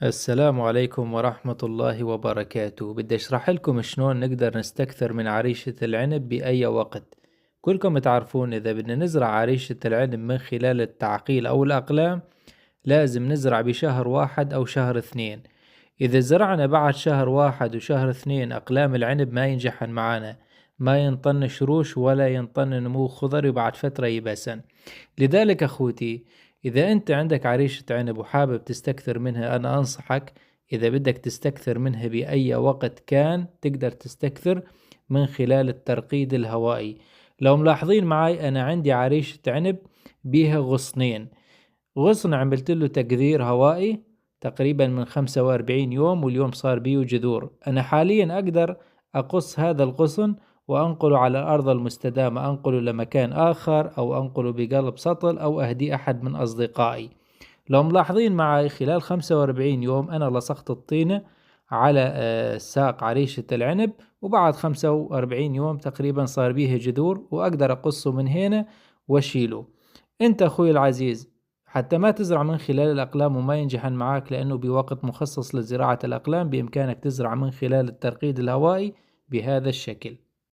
السلام عليكم ورحمة الله وبركاته. بدي أشرح لكم شلون نقدر نستكثر من عريشة العنب بأي وقت. كلكم تعرفون إذا بدنا نزرع عريشة العنب من خلال التعقيل أو الأقلام لازم نزرع بشهر واحد أو شهر اثنين. إذا زرعنا بعد شهر واحد وشهر اثنين أقلام العنب ما ينجحن معانا، ما ينطن شروش ولا ينطن نمو خضري وبعد فترة يبسن. لذلك أخوتي، إذا أنت عندك عريشة عنب وحابب تستكثر منها، أنا أنصحك إذا بدك تستكثر منها بأي وقت كان تقدر تستكثر من خلال الترقيد الهوائي. لو ملاحظين معي أنا عندي عريشة عنب بيها غصنين. غصن عملت له تقذير هوائي تقريبا من 45 يوم، واليوم صار بيه جذور. أنا حاليا أقدر أقص هذا الغصن وأنقله على الأرض المستدامة، أنقله لمكان آخر أو أنقله بقلب سطل أو أهدي أحد من أصدقائي. لو ملاحظين معي خلال 45 يوم أنا لصقت الطينة على ساق عريشة العنب، وبعد 45 يوم تقريبا صار بيه جذور وأقدر أقصه من هنا وأشيله. أنت أخوي العزيز، حتى ما تزرع من خلال الأقلام وما ينجحن معاك لأنه بوقت مخصص لزراعة الأقلام، بإمكانك تزرع من خلال الترقيد الهوائي بهذا الشكل.